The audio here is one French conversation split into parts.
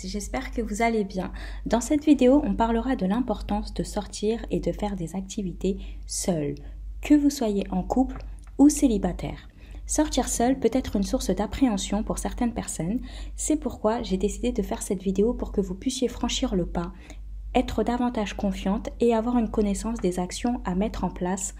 j'espère que vous allez bien. Dans cette vidéo, on parlera de l'importance de sortir et de faire des activités seul, que vous soyez en couple ou célibataire. Sortir seul peut être une source d'appréhension pour certaines personnes, c'est pourquoi j'ai décidé de faire cette vidéo pour que vous puissiez franchir le pas, être davantage confiante et avoir une connaissance des actions à mettre en place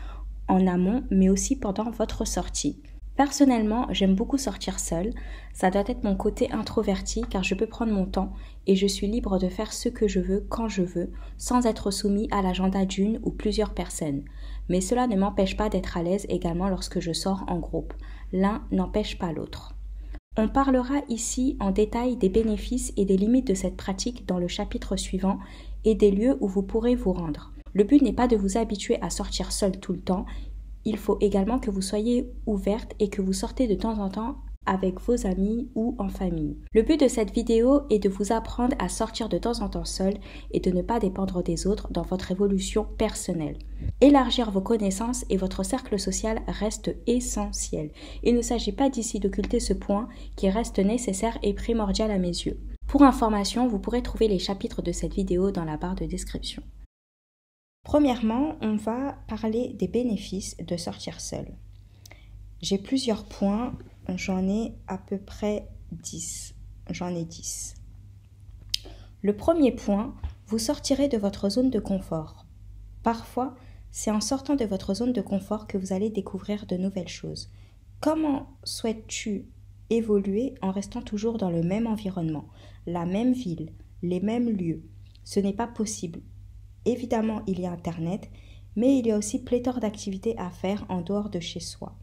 en amont mais aussi pendant votre sortie. Personnellement, j'aime beaucoup sortir seule. Ça doit être mon côté introverti car je peux prendre mon temps et je suis libre de faire ce que je veux quand je veux sans être soumis à l'agenda d'une ou plusieurs personnes. Mais cela ne m'empêche pas d'être à l'aise également lorsque je sors en groupe. L'un n'empêche pas l'autre. On parlera ici en détail des bénéfices et des limites de cette pratique dans le chapitre suivant et des lieux où vous pourrez vous rendre. Le but n'est pas de vous habituer à sortir seul tout le temps. Il faut également que vous soyez ouverte et que vous sortez de temps en temps avec vos amis ou en famille. Le but de cette vidéo est de vous apprendre à sortir de temps en temps seul et de ne pas dépendre des autres dans votre évolution personnelle. Élargir vos connaissances et votre cercle social reste essentiel. Il ne s'agit pas d'ici d'occulter ce point qui reste nécessaire et primordial à mes yeux. Pour information, vous pourrez trouver les chapitres de cette vidéo dans la barre de description. Premièrement, on va parler des bénéfices de sortir seul. J'ai plusieurs points, j'en ai à peu près 10. J'en ai 10. Le premier point, vous sortirez de votre zone de confort. Parfois, c'est en sortant de votre zone de confort que vous allez découvrir de nouvelles choses. Comment souhaites-tu évoluer en restant toujours dans le même environnement, la même ville, les mêmes lieux? Ce n'est pas possible. Évidemment, il y a Internet, mais il y a aussi pléthore d'activités à faire en dehors de chez soi.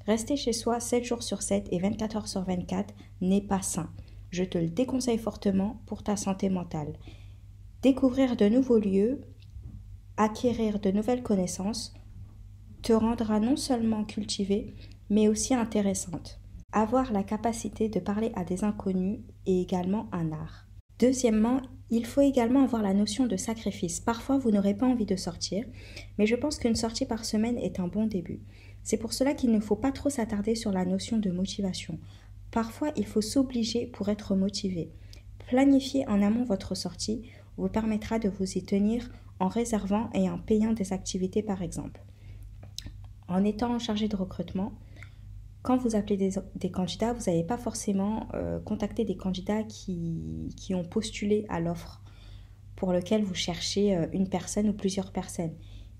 Rester chez soi 7 jours sur 7 et 24 heures sur 24 n'est pas sain. Je te le déconseille fortement pour ta santé mentale. Découvrir de nouveaux lieux, acquérir de nouvelles connaissances, te rendra non seulement cultivée, mais aussi intéressante. Avoir la capacité de parler à des inconnus est également un art. Deuxièmement, il faut également avoir la notion de sacrifice. Parfois, vous n'aurez pas envie de sortir, mais je pense qu'une sortie par semaine est un bon début. C'est pour cela qu'il ne faut pas trop s'attarder sur la notion de motivation. Parfois, il faut s'obliger pour être motivé. Planifier en amont votre sortie vous permettra de vous y tenir en réservant et en payant des activités par exemple. En étant chargé de recrutement, quand vous appelez des candidats, vous n'allez pas forcément contacter des candidats qui ont postulé à l'offre pour lequel vous cherchez une personne ou plusieurs personnes.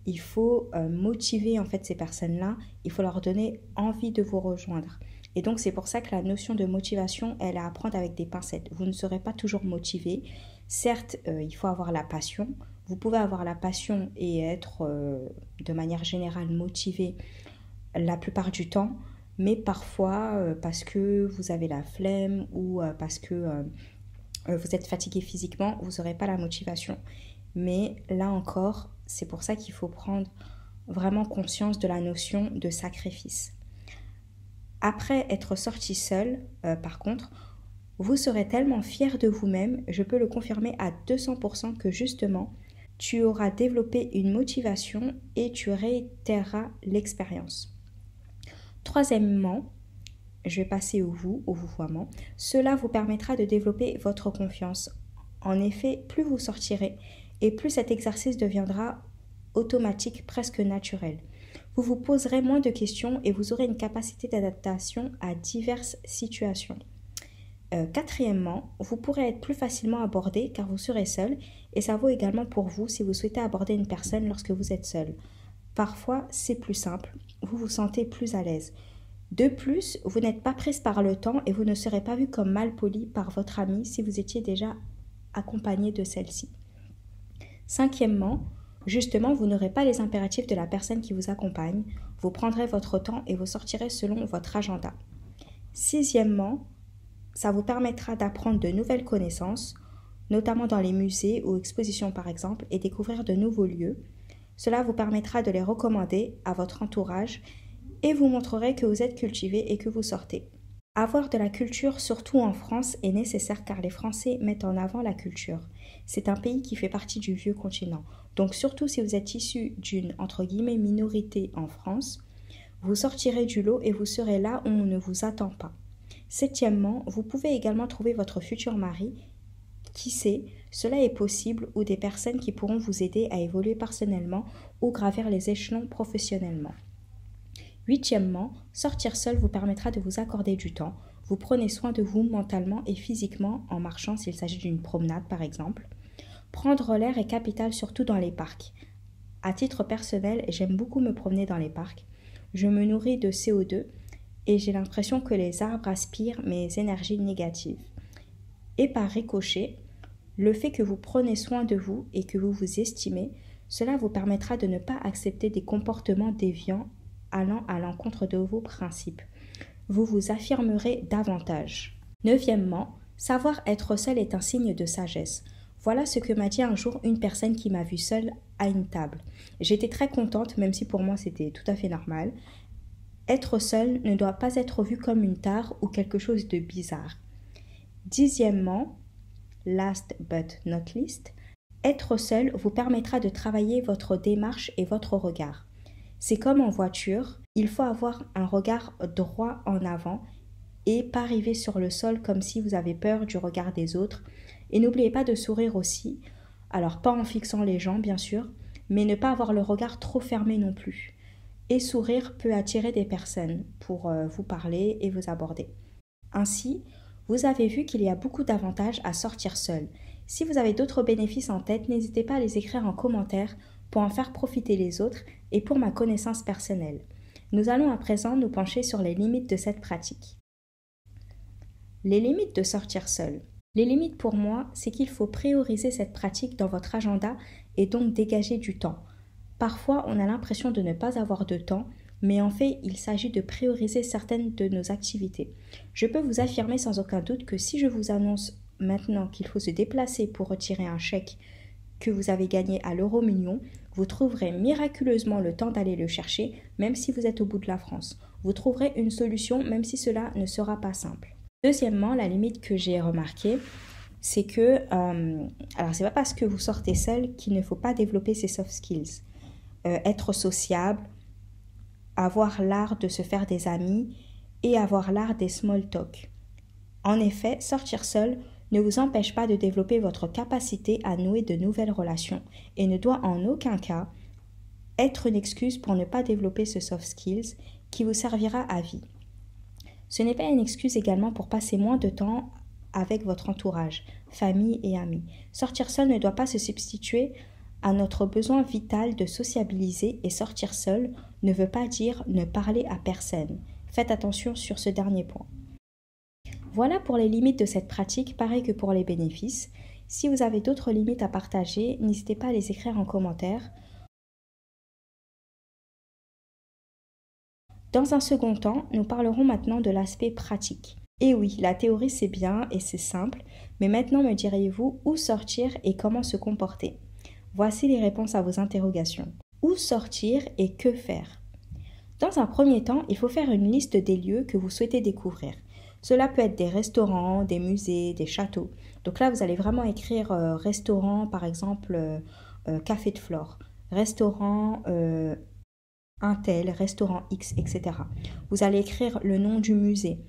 Il faut motiver en fait ces personnes-là, il faut leur donner envie de vous rejoindre. Et donc c'est pour ça que la notion de motivation, elle est à prendre avec des pincettes. Vous ne serez pas toujours motivé. Certes, il faut avoir la passion. Vous pouvez avoir la passion et être de manière générale motivé la plupart du temps. Mais parfois, parce que vous avez la flemme ou parce que vous êtes fatigué physiquement, vous n'aurez pas la motivation. Mais là encore, c'est pour ça qu'il faut prendre vraiment conscience de la notion de sacrifice. Après être sorti seul, par contre, vous serez tellement fier de vous-même, je peux le confirmer à 200% que justement, tu auras développé une motivation et tu réitéreras l'expérience. Troisièmement, je vais passer au vouvoiement. Cela vous permettra de développer votre confiance. En effet, plus vous sortirez et plus cet exercice deviendra automatique, presque naturel. Vous vous poserez moins de questions et vous aurez une capacité d'adaptation à diverses situations. Quatrièmement, vous pourrez être plus facilement abordé car vous serez seul et ça vaut également pour vous si vous souhaitez aborder une personne lorsque vous êtes seul. Parfois, c'est plus simple, vous vous sentez plus à l'aise. De plus, vous n'êtes pas prise par le temps et vous ne serez pas vu comme mal poli par votre amie si vous étiez déjà accompagné de celle-ci. Cinquièmement, justement, vous n'aurez pas les impératifs de la personne qui vous accompagne, vous prendrez votre temps et vous sortirez selon votre agenda. Sixièmement, ça vous permettra d'apprendre de nouvelles connaissances, notamment dans les musées ou expositions par exemple, et découvrir de nouveaux lieux. Cela vous permettra de les recommander à votre entourage et vous montrerez que vous êtes cultivé et que vous sortez. Avoir de la culture, surtout en France, est nécessaire car les Français mettent en avant la culture. C'est un pays qui fait partie du vieux continent. Donc surtout si vous êtes issu d'une, entre guillemets, minorité en France, vous sortirez du lot et vous serez là où on ne vous attend pas. Septièmement, vous pouvez également trouver votre futur mari Qui sait, cela est possible ou des personnes qui pourront vous aider à évoluer personnellement ou gravir les échelons professionnellement. Huitièmement, sortir seul vous permettra de vous accorder du temps. Vous prenez soin de vous mentalement et physiquement en marchant s'il s'agit d'une promenade par exemple. Prendre l'air est capital surtout dans les parcs. À titre personnel, j'aime beaucoup me promener dans les parcs. Je me nourris de CO2 et j'ai l'impression que les arbres aspirent mes énergies négatives. Et par ricochet, le fait que vous prenez soin de vous et que vous vous estimez, cela vous permettra de ne pas accepter des comportements déviants allant à l'encontre de vos principes. Vous vous affirmerez davantage. Neuvièmement, savoir être seul est un signe de sagesse. Voilà ce que m'a dit un jour une personne qui m'a vue seule à une table. J'étais très contente, même si pour moi c'était tout à fait normal. Être seul ne doit pas être vu comme une tare ou quelque chose de bizarre. Dixièmement, last but not least, être seul vous permettra de travailler votre démarche et votre regard. C'est comme en voiture, il faut avoir un regard droit en avant et pas arriver sur le sol comme si vous avez peur du regard des autres. Et n'oubliez pas de sourire aussi, alors pas en fixant les gens bien sûr, mais ne pas avoir le regard trop fermé non plus. Et sourire peut attirer des personnes pour vous parler et vous aborder. Ainsi, vous avez vu qu'il y a beaucoup d'avantages à sortir seul. Si vous avez d'autres bénéfices en tête, n'hésitez pas à les écrire en commentaire pour en faire profiter les autres et pour ma connaissance personnelle. Nous allons à présent nous pencher sur les limites de cette pratique. Les limites de sortir seul. Les limites pour moi, c'est qu'il faut prioriser cette pratique dans votre agenda et donc dégager du temps. Parfois, on a l'impression de ne pas avoir de temps, mais en fait, il s'agit de prioriser certaines de nos activités. Je peux vous affirmer sans aucun doute que si je vous annonce maintenant qu'il faut se déplacer pour retirer un chèque que vous avez gagné à l'euro-million, vous trouverez miraculeusement le temps d'aller le chercher, même si vous êtes au bout de la France. Vous trouverez une solution, même si cela ne sera pas simple. Deuxièmement, la limite que j'ai remarquée, c'est que, alors c'est pas parce que vous sortez seul qu'il ne faut pas développer ces soft skills. Être sociable, avoir l'art de se faire des amis et avoir l'art des small talk. En effet, sortir seul ne vous empêche pas de développer votre capacité à nouer de nouvelles relations et ne doit en aucun cas être une excuse pour ne pas développer ce soft skills qui vous servira à vie. Ce n'est pas une excuse également pour passer moins de temps avec votre entourage, famille et amis. Sortir seul ne doit pas se substituer à notre besoin vital de sociabiliser et sortir seul ne veut pas dire ne parler à personne. Faites attention sur ce dernier point. Voilà pour les limites de cette pratique, pareil que pour les bénéfices. Si vous avez d'autres limites à partager, n'hésitez pas à les écrire en commentaire. Dans un second temps, nous parlerons maintenant de l'aspect pratique. Et oui, la théorie c'est bien et c'est simple, mais maintenant me diriez-vous où sortir et comment se comporter? Voici les réponses à vos interrogations. Où sortir et que faire? Dans un premier temps, il faut faire une liste des lieux que vous souhaitez découvrir. Cela peut être des restaurants, des musées, des châteaux. Donc là, vous allez vraiment écrire restaurant, par exemple, Café de Flore, restaurant un tel, restaurant X, etc. Vous allez écrire le nom du musée.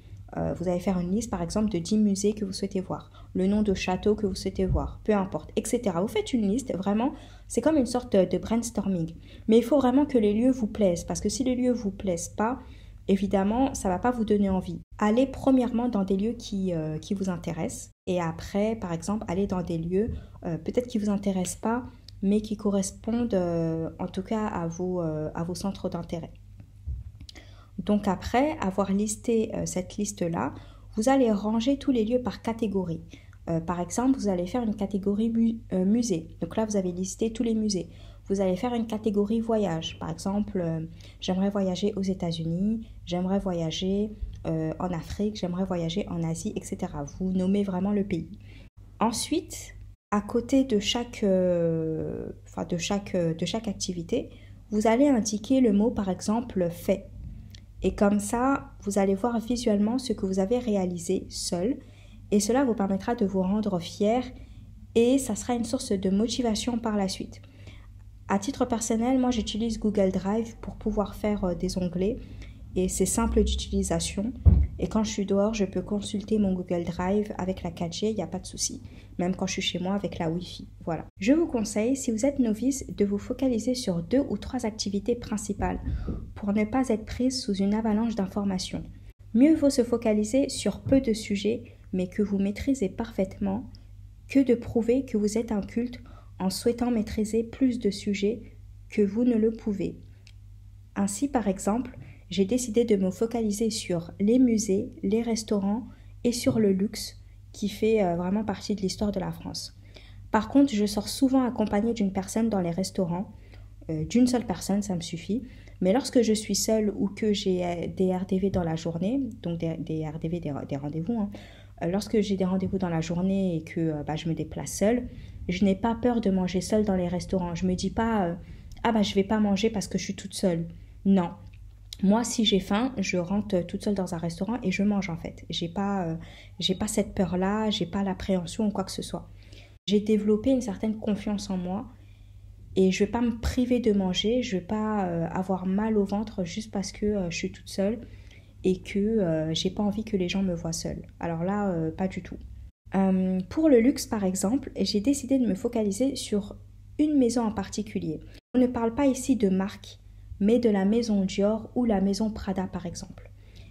Vous allez faire une liste, par exemple, de 10 musées que vous souhaitez voir, le nom de château que vous souhaitez voir, peu importe, etc. Vous faites une liste, vraiment, c'est comme une sorte de brainstorming. Mais il faut vraiment que les lieux vous plaisent, parce que si les lieux vous plaisent pas, évidemment, ça ne va pas vous donner envie. Allez premièrement dans des lieux qui vous intéressent, et après, par exemple, allez dans des lieux peut-être qui ne vous intéressent pas, mais qui correspondent en tout cas à vos centres d'intérêt. Donc après avoir listé cette liste-là, vous allez ranger tous les lieux par catégorie. Par exemple, vous allez faire une catégorie musée. Donc là, vous avez listé tous les musées. Vous allez faire une catégorie voyage. Par exemple, j'aimerais voyager aux États-Unis, j'aimerais voyager en Afrique, j'aimerais voyager en Asie, etc. Vous nommez vraiment le pays. Ensuite, à côté de chaque activité, vous allez indiquer le mot, par exemple, fait. Et comme ça, vous allez voir visuellement ce que vous avez réalisé seul et cela vous permettra de vous rendre fier et ça sera une source de motivation par la suite. À titre personnel, moi j'utilise Google Drive pour pouvoir faire des onglets et c'est simple d'utilisation Et quand je suis dehors, je peux consulter mon Google Drive avec la 4G, il n'y a pas de souci. Même quand je suis chez moi avec la Wi-Fi. Voilà. Je vous conseille, si vous êtes novice, de vous focaliser sur 2 ou 3 activités principales pour ne pas être prise sous une avalanche d'informations. Mieux vaut se focaliser sur peu de sujets, mais que vous maîtrisez parfaitement, que de prouver que vous êtes un culte en souhaitant maîtriser plus de sujets que vous ne le pouvez. Ainsi, par exemple, j'ai décidé de me focaliser sur les musées, les restaurants et sur le luxe qui fait vraiment partie de l'histoire de la France. Par contre, je sors souvent accompagnée d'une personne dans les restaurants, d'une seule personne, ça me suffit. Mais lorsque je suis seule ou que j'ai des RDV dans la journée, donc des RDV, des rendez-vous, hein, lorsque j'ai des rendez-vous dans la journée et que je me déplace seule, je n'ai pas peur de manger seule dans les restaurants. Je me dis pas je vais pas manger parce que je suis toute seule. Non. Moi, si j'ai faim, je rentre toute seule dans un restaurant et je mange en fait. J'ai pas cette peur-là, j'ai pas l'appréhension ou quoi que ce soit. J'ai développé une certaine confiance en moi et je vais pas me priver de manger, je vais pas avoir mal au ventre juste parce que je suis toute seule et que j'ai pas envie que les gens me voient seule. Alors là, pas du tout. Pour le luxe par exemple, j'ai décidé de me focaliser sur une maison en particulier. On ne parle pas ici de marque, mais de la maison Dior ou la maison Prada par exemple.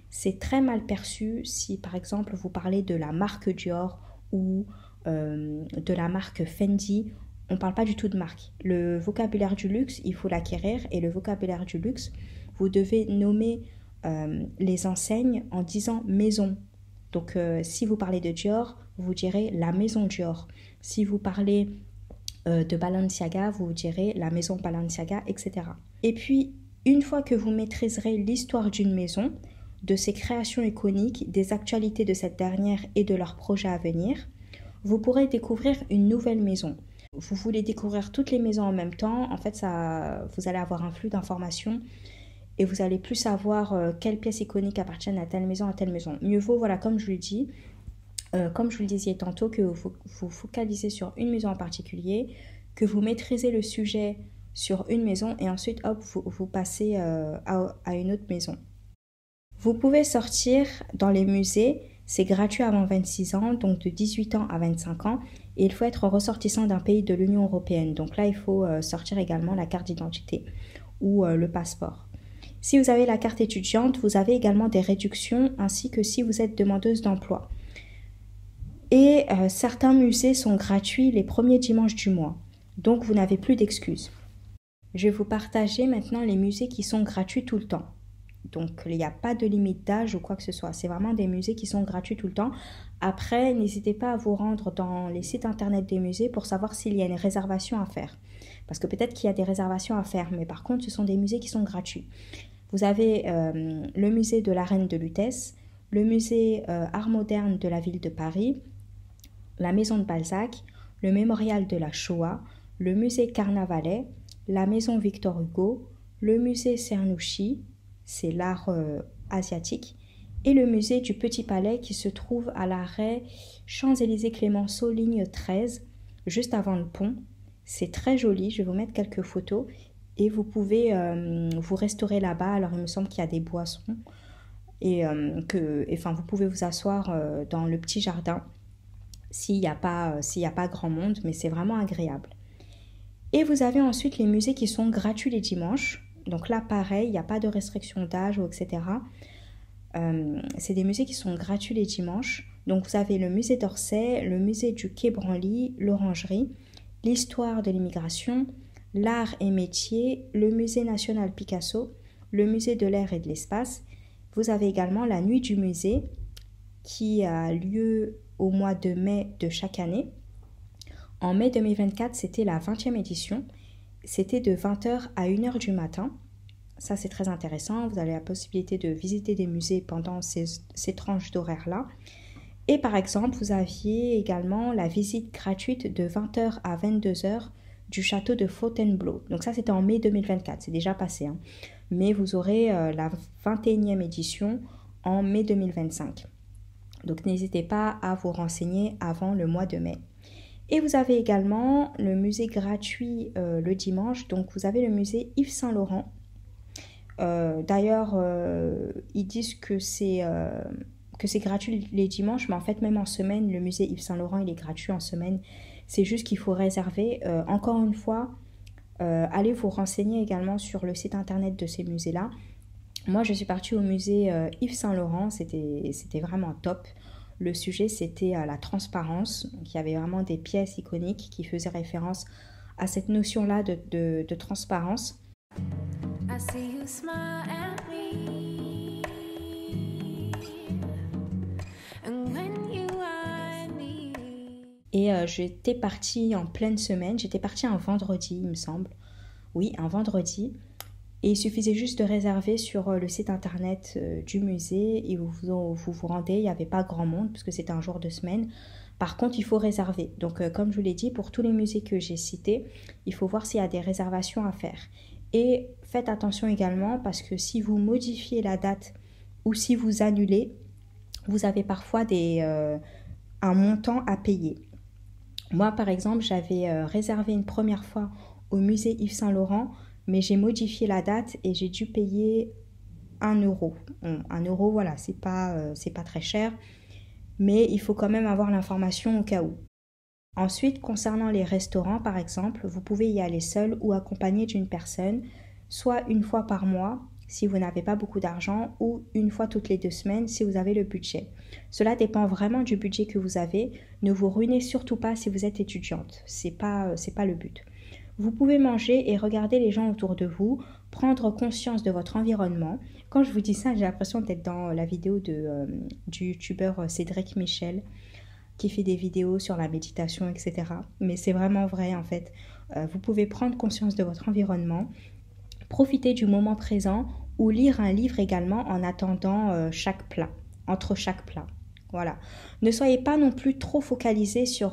C'est très mal perçu si par exemple vous parlez de la marque Dior ou de la marque Fendi. On ne parle pas du tout de marque. Le vocabulaire du luxe, il faut l'acquérir et le vocabulaire du luxe, vous devez nommer les enseignes en disant maison. Donc si vous parlez de Dior, vous direz la maison Dior. Si vous parlez de Balenciaga, vous direz la maison Balenciaga, etc. Et puis, une fois que vous maîtriserez l'histoire d'une maison, de ses créations iconiques, des actualités de cette dernière et de leurs projets à venir, vous pourrez découvrir une nouvelle maison. Vous voulez découvrir toutes les maisons en même temps, en fait, vous allez avoir un flux d'informations et vous allez plus savoir quelles pièces iconiques appartiennent à telle maison, à telle maison. Mieux vaut, voilà, comme je vous le disais tantôt, que vous focalisez sur une maison en particulier, que vous maîtrisez le sujet sur une maison et ensuite, hop, vous passez à une autre maison. Vous pouvez sortir dans les musées, c'est gratuit avant 26 ans, donc de 18 ans à 25 ans, et il faut être ressortissant d'un pays de l'Union européenne. Donc là, il faut sortir également la carte d'identité ou le passeport. Si vous avez la carte étudiante, vous avez également des réductions, ainsi que si vous êtes demandeuse d'emploi. Et certains musées sont gratuits les premiers dimanches du mois, donc vous n'avez plus d'excuses. Je vais vous partager maintenant les musées qui sont gratuits tout le temps. Donc il n'y a pas de limite d'âge ou quoi que ce soit, c'est vraiment des musées qui sont gratuits tout le temps. Après, n'hésitez pas à vous rendre dans les sites internet des musées pour savoir s'il y a une réservation à faire. Parce que peut-être qu'il y a des réservations à faire, mais par contre ce sont des musées qui sont gratuits. Vous avez le musée de la Reine de Lutèce, le musée Art moderne de la ville de Paris, la maison de Balzac, le mémorial de la Shoah, le musée Carnavalet, la maison Victor Hugo, le musée Cernouchi, c'est l'art asiatique, et le musée du Petit Palais qui se trouve à l'arrêt Champs-Élysées-Clémenceau, ligne 13, juste avant le pont. C'est très joli, je vais vous mettre quelques photos et vous pouvez vous restaurer là-bas. Alors il me semble qu'il y a des boissons et vous pouvez vous asseoir dans le petit jardin s'il n'y a pas grand monde, mais c'est vraiment agréable. Et vous avez ensuite les musées qui sont gratuits les dimanches. Donc là, pareil, il n'y a pas de restriction d'âge, etc. C'est des musées qui sont gratuits les dimanches. Donc vous avez le musée d'Orsay, le musée du Quai Branly, l'Orangerie, l'histoire de l'immigration, l'art et métiers, le musée national Picasso, le musée de l'air et de l'espace. Vous avez également la nuit du musée qui a lieu au mois de mai de chaque année. En mai 2024, c'était la 20e édition. C'était de 20h à 1h du matin. Ça, c'est très intéressant. Vous avez la possibilité de visiter des musées pendant ces tranches d'horaire-là. Et par exemple, vous aviez également la visite gratuite de 20h à 22h du château de Fontainebleau. Donc ça, c'était en mai 2024. C'est déjà passé. Hein. Mais vous aurez la 21e édition en mai 2025. Donc n'hésitez pas à vous renseigner avant le mois de mai. Et vous avez également le musée gratuit le dimanche. Donc vous avez le musée Yves Saint Laurent. D'ailleurs, ils disent que c'est que c'est gratuit les dimanches, mais en fait même en semaine, le musée Yves Saint Laurent il est gratuit en semaine. C'est juste qu'il faut réserver. Encore une fois, allez vous renseigner également sur le site internet de ces musées-là. Moi je suis partie au musée Yves Saint Laurent, c'était vraiment top. Le sujet c'était la transparence, donc il y avait vraiment des pièces iconiques qui faisaient référence à cette notion-là de transparence. I see you smile at me. And when you are me. Et j'étais partie en pleine semaine, j'étais partie un vendredi il me semble. Oui, un vendredi. Et il suffisait juste de réserver sur le site internet du musée et vous rendez, il n'y avait pas grand monde puisque c'était un jour de semaine. Par contre, il faut réserver. Donc, comme je vous l'ai dit, pour tous les musées que j'ai cités, il faut voir s'il y a des réservations à faire. Et faites attention également parce que si vous modifiez la date ou si vous annulez, vous avez parfois un montant à payer. Moi, par exemple, j'avais réservé une première fois au musée Yves Saint Laurent, mais j'ai modifié la date et j'ai dû payer 1 euro. 1 euro, voilà, c'est pas très cher, mais il faut quand même avoir l'information au cas où. Ensuite, concernant les restaurants, par exemple, vous pouvez y aller seul ou accompagné d'une personne, soit une fois par mois si vous n'avez pas beaucoup d'argent ou une fois toutes les 2 semaines si vous avez le budget. Cela dépend vraiment du budget que vous avez. Ne vous ruinez surtout pas si vous êtes étudiante. C'est pas le but. Vous pouvez manger et regarder les gens autour de vous, prendre conscience de votre environnement. Quand je vous dis ça, j'ai l'impression d'être dans la vidéo du youtubeur Cédric Michel qui fait des vidéos sur la méditation, etc. Mais c'est vraiment vrai en fait. Vous pouvez prendre conscience de votre environnement, profiter du moment présent ou lire un livre également en attendant chaque plat, entre chaque plat. Voilà. Ne soyez pas non plus trop focalisé sur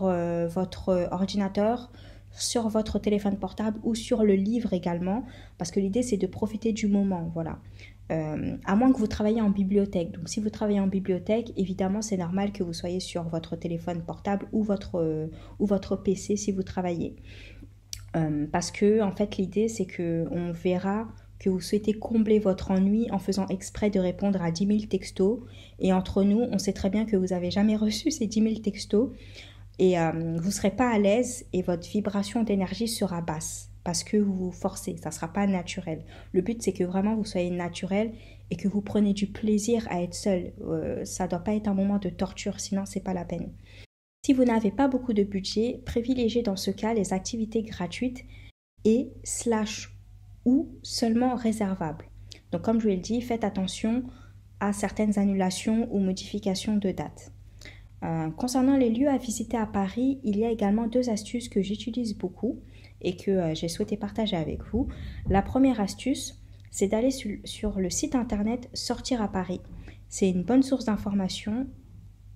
votre ordinateur, sur votre téléphone portable ou sur le livre également, parce que l'idée c'est de profiter du moment, voilà. À moins que vous travaillez en bibliothèque. Donc si vous travaillez en bibliothèque, évidemment c'est normal que vous soyez sur votre téléphone portable ou votre PC si vous travaillez. Parce que en fait l'idée c'est qu'on verra que vous souhaitez combler votre ennui en faisant exprès de répondre à 10 000 textos. Et entre nous, on sait très bien que vous n'avez jamais reçu ces 10 000 textos. Et vous ne serez pas à l'aise et votre vibration d'énergie sera basse parce que vous vous forcez, ça ne sera pas naturel. Le but, c'est que vraiment vous soyez naturel et que vous preniez du plaisir à être seul. Ça ne doit pas être un moment de torture, sinon ce n'est pas la peine. Si vous n'avez pas beaucoup de budget, privilégiez dans ce cas les activités gratuites et / ou seulement réservables. Donc comme je vous l'ai dit, faites attention à certaines annulations ou modifications de date. Concernant les lieux à visiter à Paris, il y a également 2 astuces que j'utilise beaucoup et que j'ai souhaité partager avec vous. La première astuce, c'est d'aller sur le site internet Sortir à Paris. C'est une bonne source d'information.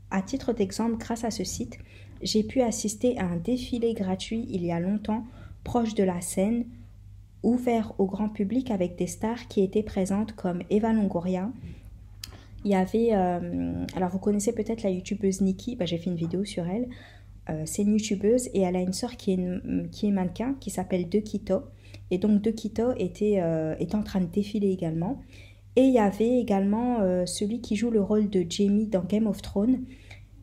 À titre d'exemple, grâce à ce site, j'ai pu assister à un défilé gratuit il y a longtemps, proche de la Seine, ouvert au grand public avec des stars qui étaient présentes comme Eva Longoria. Il y avait, alors vous connaissez peut-être la youtubeuse Nikki, j'ai fait une vidéo sur elle. C'est une youtubeuse et elle a une sœur qui est mannequin, qui s'appelle Dekito. Et donc Dekito était en train de défiler également. Et il y avait également celui qui joue le rôle de Jaime dans Game of Thrones,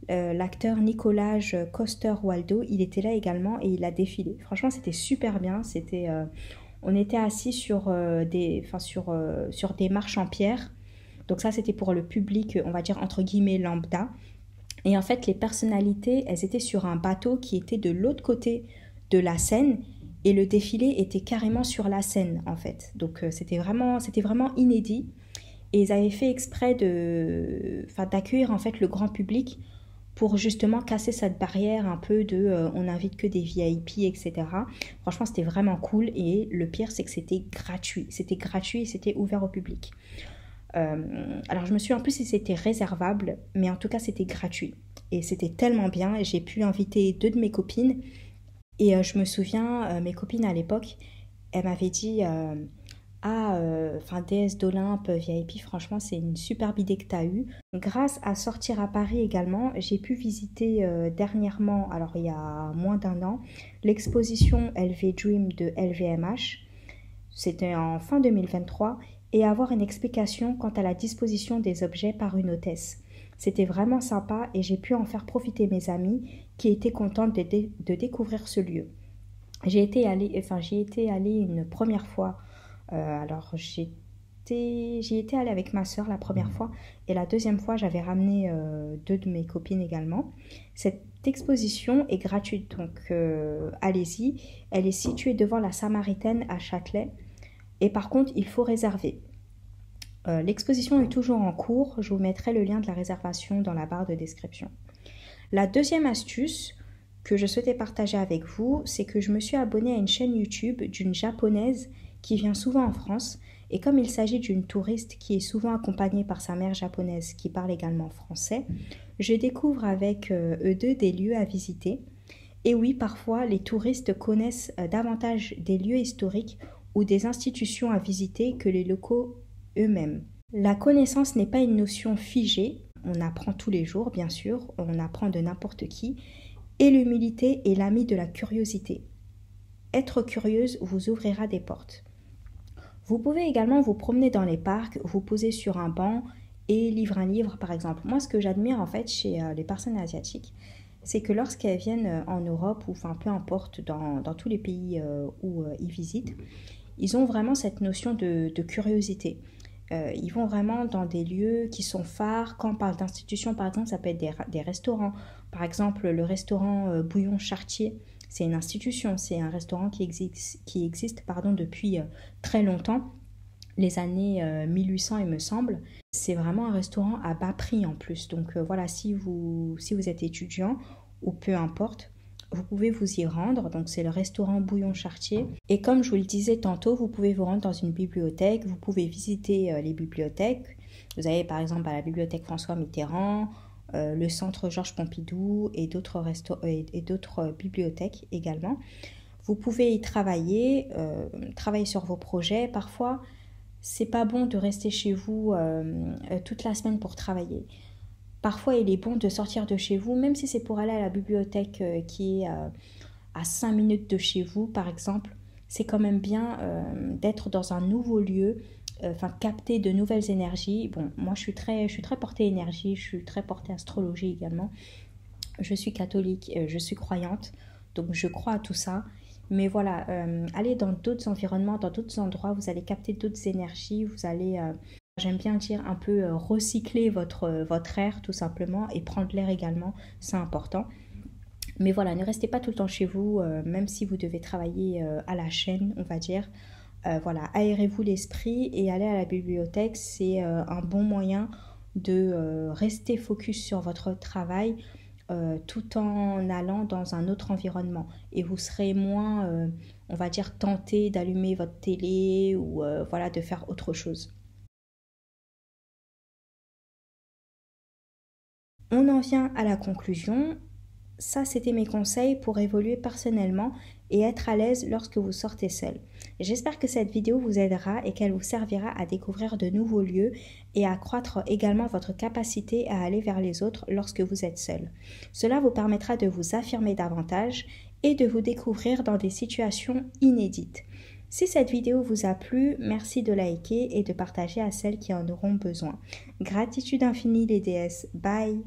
l'acteur Nicolas Coster-Waldau. Il était là également et il a défilé. Franchement, c'était super bien. On était assis sur des marches en pierre. Donc ça, c'était pour le public, on va dire entre guillemets lambda. Et en fait, les personnalités, elles étaient sur un bateau qui était de l'autre côté de la Seine. Et le défilé était carrément sur la Seine, en fait. Donc c'était vraiment inédit. Et ils avaient fait exprès d'accueillir en fait le grand public pour justement casser cette barrière un peu on n'invite que des VIP, etc. Franchement, c'était vraiment cool. Et le pire, c'est que c'était gratuit. C'était gratuit et c'était ouvert au public. Alors je me souviens plus si c'était réservable, mais en tout cas c'était gratuit et c'était tellement bien. J'ai pu inviter 2 de mes copines et je me souviens, mes copines à l'époque, elles m'avaient dit déesse d'Olympe VIP, franchement c'est une superbe idée que tu as eue. Grâce à Sortir à Paris également, j'ai pu visiter dernièrement, alors il y a moins d'1 an, l'exposition LV Dream de LVMH. C'était en fin 2023 et avoir une explication quant à la disposition des objets par une hôtesse. C'était vraiment sympa et j'ai pu en faire profiter mes amis qui étaient contentes de découvrir ce lieu. J'y étais allée une première fois. Alors j'y étais allée avec ma soeur la première fois et la deuxième fois j'avais ramené deux de mes copines également. Cette exposition est gratuite donc allez-y. Elle est située devant la Samaritaine à Châtelet et par contre il faut réserver. L'exposition est toujours en cours, je vous mettrai le lien de la réservation dans la barre de description. La deuxième astuce que je souhaitais partager avec vous, c'est que je me suis abonnée à une chaîne YouTube d'une japonaise qui vient souvent en France. Et comme il s'agit d'une touriste qui est souvent accompagnée par sa mère japonaise qui parle également français, je découvre avec eux deux des lieux à visiter. Et oui, parfois, les touristes connaissent davantage des lieux historiques ou des institutions à visiter que les locaux eux-mêmes. La connaissance n'est pas une notion figée, on apprend tous les jours, bien sûr, on apprend de n'importe qui, et l'humilité est l'ami de la curiosité. Être curieuse vous ouvrira des portes. Vous pouvez également vous promener dans les parcs, vous poser sur un banc et lire un livre par exemple. Moi ce que j'admire en fait chez les personnes asiatiques, c'est que lorsqu'elles viennent en Europe ou enfin peu importe dans tous les pays où ils visitent, ils ont vraiment cette notion de curiosité. Ils vont vraiment dans des lieux qui sont phares. Quand on parle d'institutions, par exemple, ça peut être des restaurants. Par exemple, le restaurant Bouillon Chartier, c'est une institution, c'est un restaurant qui existe depuis très longtemps, les années 1800 il me semble. C'est vraiment un restaurant à bas prix en plus. Donc voilà, si vous êtes étudiant ou peu importe, vous pouvez vous y rendre, donc c'est le restaurant Bouillon Chartier. Et comme je vous le disais tantôt, vous pouvez vous rendre dans une bibliothèque, vous pouvez visiter les bibliothèques. Vous avez par exemple à la bibliothèque François Mitterrand, le centre Georges Pompidou et d'autres bibliothèques également. Vous pouvez y travailler sur vos projets. Parfois, c'est pas bon de rester chez vous toute la semaine pour travailler. Parfois, il est bon de sortir de chez vous, même si c'est pour aller à la bibliothèque qui est à 5 minutes de chez vous, par exemple. C'est quand même bien d'être dans un nouveau lieu, capter de nouvelles énergies. Bon, moi, je suis très portée énergie, je suis très portée astrologie également. Je suis catholique, je suis croyante, donc je crois à tout ça. Mais voilà, allez dans d'autres environnements, dans d'autres endroits, vous allez capter d'autres énergies, vous allez... J'aime bien dire un peu recycler votre air tout simplement et prendre l'air également, c'est important. Mais voilà, ne restez pas tout le temps chez vous, même si vous devez travailler à la chaîne, on va dire. Voilà, aérez-vous l'esprit et aller à la bibliothèque, c'est un bon moyen de rester focus sur votre travail tout en allant dans un autre environnement. Et vous serez moins, on va dire, tenté d'allumer votre télé ou voilà, de faire autre chose. On en vient à la conclusion. Ça, c'était mes conseils pour évoluer personnellement et être à l'aise lorsque vous sortez seul. J'espère que cette vidéo vous aidera et qu'elle vous servira à découvrir de nouveaux lieux et à accroître également votre capacité à aller vers les autres lorsque vous êtes seul. Cela vous permettra de vous affirmer davantage et de vous découvrir dans des situations inédites. Si cette vidéo vous a plu, merci de liker et de partager à celles qui en auront besoin. Gratitude infinie les déesses. Bye!